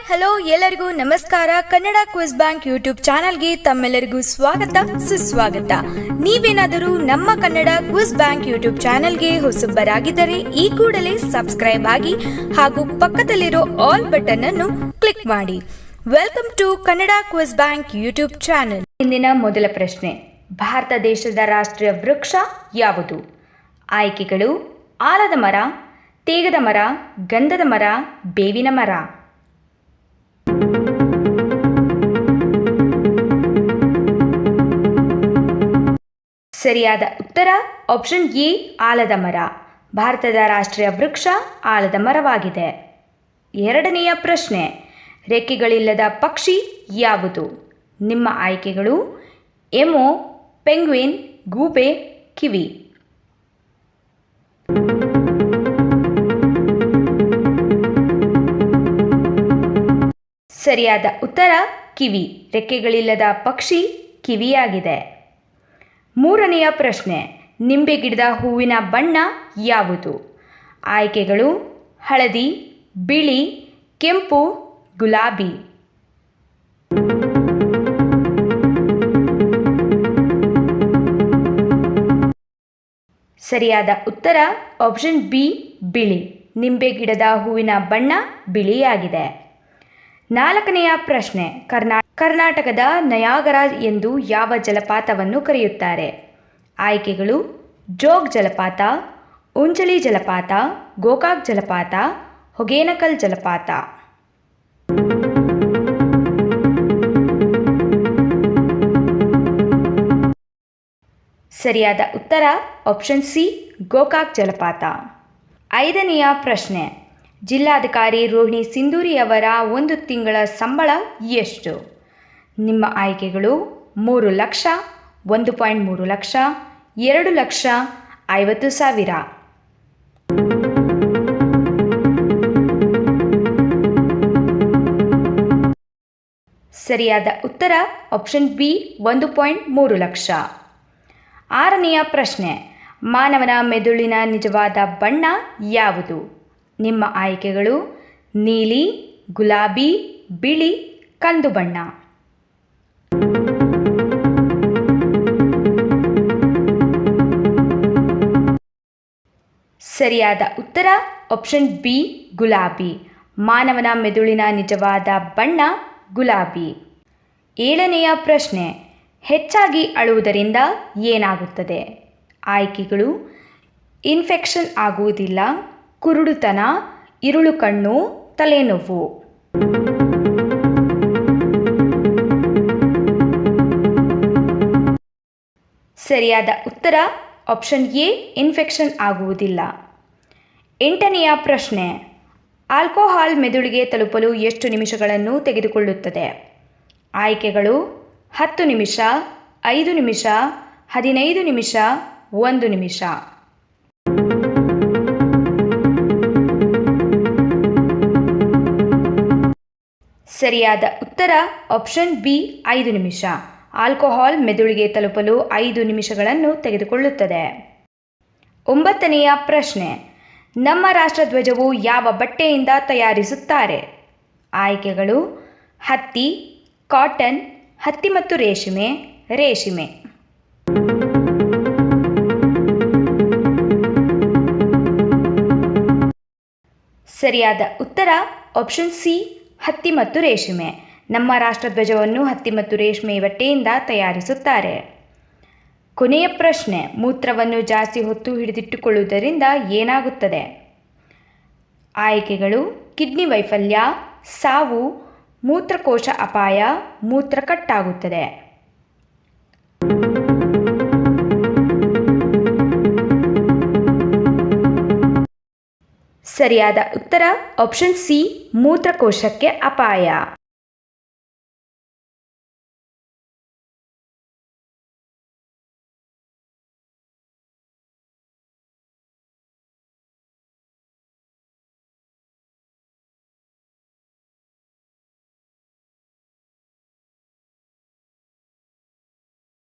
Hello ಎಲ್ಲರಿಗೂ ನಮಸ್ಕಾರ. Kannada quiz bank YouTube ಚಾನಲ್ಗೆ ತಮ್ಮೆಲ್ಲರಿಗೂ ಸ್ವಾಗತ ಸುಸ್ವಾಗತ. ನೀವೇನಾದರೂ ನಮ್ಮ ಕನ್ನಡ ಕ್ವಿಜ್ ಬ್ಯಾಂಕ್ ಯೂಟ್ಯೂಬ್ ಚಾನಲ್ಗೆ ಹೊಸಬರಾಗಿದ್ದರೆ ಈ ಕೂಡಲೇ ಸಬ್ಸ್ಕ್ರೈಬ್ ಆಗಿ ಹಾಗೂ ಪಕ್ಕದಲ್ಲಿರೋ ಆಲ್ ಬಟನ್ ಅನ್ನು ಕ್ಲಿಕ್ ಮಾಡಿ. Welcome to Kannada quiz bank YouTube channel. ಇಂದಿನ ಮೊದಲ ಪ್ರಶ್ನೆ, ಭಾರತ ದೇಶದ ರಾಷ್ಟ್ರೀಯ ವೃಕ್ಷ ಯಾವುದು? ಆಯ್ಕೆಗಳು: ಆಲದ ಮರ, ತೇಗದ ಮರ, ಗಂಧದ ಮರ, ಬೇವಿನ ಮರ. ಸರಿಯಾದ ಉತ್ತರ ಆಪ್ಷನ್ ಎ, ಆಲದ ಮರ. ಭಾರತದ ರಾಷ್ಟ್ರೀಯ ವೃಕ್ಷ ಆಲದ ಮರವಾಗಿದೆ. ಎರಡನೆಯ ಪ್ರಶ್ನೆ, ರೆಕ್ಕೆಗಳಿಲ್ಲದ ಪಕ್ಷಿ ಯಾವುದು? ನಿಮ್ಮ ಆಯ್ಕೆಗಳು: ಎಮೊ, ಪೆಂಗ್ವಿನ್, ಗೂಬೆ, ಕಿವಿ. ಸರಿಯಾದ ಉತ್ತರ ಕಿವಿ. ರೆಕ್ಕೆಗಳಿಲ್ಲದ ಪಕ್ಷಿ ಕಿವಿಯಾಗಿದೆ. ಮೂರನೆಯ ಪ್ರಶ್ನೆ, ನಿಂಬೆ ಗಿಡದ ಹೂವಿನ ಬಣ್ಣ ಯಾವುದು? ಆಯ್ಕೆಗಳು: ಹಳದಿ, ಬಿಳಿ, ಕೆಂಪು, ಗುಲಾಬಿ. ಸರಿಯಾದ ಉತ್ತರ ಆಪ್ಷನ್ ಬಿ, ಬಿಳಿ. ನಿಂಬೆ ಗಿಡದ ಹೂವಿನ ಬಣ್ಣ ಬಿಳಿಯಾಗಿದೆ. ನಾಲ್ಕನೆಯ ಪ್ರಶ್ನೆ, ಕರ್ನಾಟಕದ ನಯಾಗರ ಎಂದು ಯಾವ ಜಲಪಾತವನ್ನು ಕರೆಯುತ್ತಾರೆ? ಆಯ್ಕೆಗಳು: ಜೋಗ್ ಜಲಪಾತ, ಉಂಚಳಿ ಜಲಪಾತ, ಗೋಕಾಕ್ ಜಲಪಾತ, ಹೊಗೇನಕಲ್ ಜಲಪಾತ. ಸರಿಯಾದ ಉತ್ತರ ಆಪ್ಷನ್ ಸಿ, ಗೋಕಾಕ್ ಜಲಪಾತ. ಐದನೆಯ ಪ್ರಶ್ನೆ, ಜಿಲ್ಲಾಧಿಕಾರಿ ರೋಹಿಣಿ ಸಿಂಧೂರಿಯವರ ಒಂದು ತಿಂಗಳ ಸಂಬಳ ಎಷ್ಟು? ನಿಮ್ಮ ಆಯ್ಕೆಗಳು: 3 ಲಕ್ಷ, 1.3 ಲಕ್ಷ, 2 ಲಕ್ಷ, 50,000. ಸರಿಯಾದ ಉತ್ತರ ಆಪ್ಷನ್ ಬಿ, 1.3 ಲಕ್ಷ. ಆರನೆಯ ಪ್ರಶ್ನೆ, ಮಾನವನ ಮೆದುಳಿನ ನಿಜವಾದ ಬಣ್ಣ ಯಾವುದು? ನಿಮ್ಮ ಆಯ್ಕೆಗಳು: ನೀಲಿ, ಗುಲಾಬಿ, ಬಿಳಿ, ಕಂದು ಬಣ್ಣ. ಸರಿಯಾದ ಉತ್ತರ ಆಪ್ಷನ್ ಬಿ, ಗುಲಾಬಿ. ಮಾನವನ ಮೆದುಳಿನ ನಿಜವಾದ ಬಣ್ಣ ಗುಲಾಬಿ. ಏಳನೆಯ ಪ್ರಶ್ನೆ, ಹೆಚ್ಚಾಗಿ ಅಳುವುದರಿಂದ ಏನಾಗುತ್ತದೆ? ಆಯ್ಕೆಗಳು: ಇನ್ಫೆಕ್ಷನ್ ಆಗುವುದಿಲ್ಲ, ಕುರುಡುತನ, ಇರುಳು ಕಣ್ಣು, ತಲೆನೋವು. ಸರಿಯಾದ ಉತ್ತರ ಆಪ್ಷನ್ ಎ, ಇನ್ಫೆಕ್ಷನ್ ಆಗುವುದಿಲ್ಲ. ಎಂಟನೆಯ ಪ್ರಶ್ನೆ, ಆಲ್ಕೋಹಾಲ್ ಮೆದುಳಿಗೆ ತಲುಪಲು ಎಷ್ಟು ನಿಮಿಷಗಳನ್ನು ತೆಗೆದುಕೊಳ್ಳುತ್ತದೆ? ಆಯ್ಕೆಗಳು: 10 ನಿಮಿಷ, 5 ನಿಮಿಷ, 15 ನಿಮಿಷ, 1 ನಿಮಿಷ. ಸರಿಯಾದ ಉತ್ತರ ಆಪ್ಷನ್ ಬಿ, 5 ನಿಮಿಷ. ಆಲ್ಕೋಹಾಲ್ ಮೆದುಳಿಗೆ ತಲುಪಲು 5 ನಿಮಿಷಗಳನ್ನು ತೆಗೆದುಕೊಳ್ಳುತ್ತದೆ. ಒಂಬತ್ತನೆಯ ಪ್ರಶ್ನೆ, ನಮ್ಮ ರಾಷ್ಟ್ರಧ್ವಜವು ಯಾವ ಬಟ್ಟೆಯಿಂದ ತಯಾರಿಸುತ್ತಾರೆ? ಆಯ್ಕೆಗಳು: ಹತ್ತಿ, ಕಾಟನ್, ಹತ್ತಿ ಮತ್ತು ರೇಷ್ಮೆ, ರೇಷ್ಮೆ. ಸರಿಯಾದ ಉತ್ತರ ಆಪ್ಷನ್ ಸಿ, ಹತ್ತಿ ಮತ್ತು ರೇಷ್ಮೆ. ನಮ್ಮ ರಾಷ್ಟ್ರಧ್ವಜವನ್ನು ಹತ್ತಿ ಮತ್ತು ರೇಷ್ಮೆ ಬಟ್ಟೆಯಿಂದ ತಯಾರಿಸುತ್ತಾರೆ. ಕೊನೆಯ ಪ್ರಶ್ನೆ, ಮೂತ್ರವನ್ನು ಜಾಸ್ತಿ ಹೊತ್ತು ಹಿಡಿದಿಟ್ಟುಕೊಳ್ಳುವುದರಿಂದ ಏನಾಗುತ್ತದೆ? ಆಯ್ಕೆಗಳು: ಕಿಡ್ನಿ ವೈಫಲ್ಯ, ಸಾವು, ಮೂತ್ರಕೋಶ ಅಪಾಯ, ಮೂತ್ರ ಕಟ್ಟಾಗುತ್ತದೆ. ಸರಿಯಾದ ಉತ್ತರ ಆಪ್ಷನ್ ಸಿ, ಮೂತ್ರಕೋಶಕ್ಕೆ ಅಪಾಯ.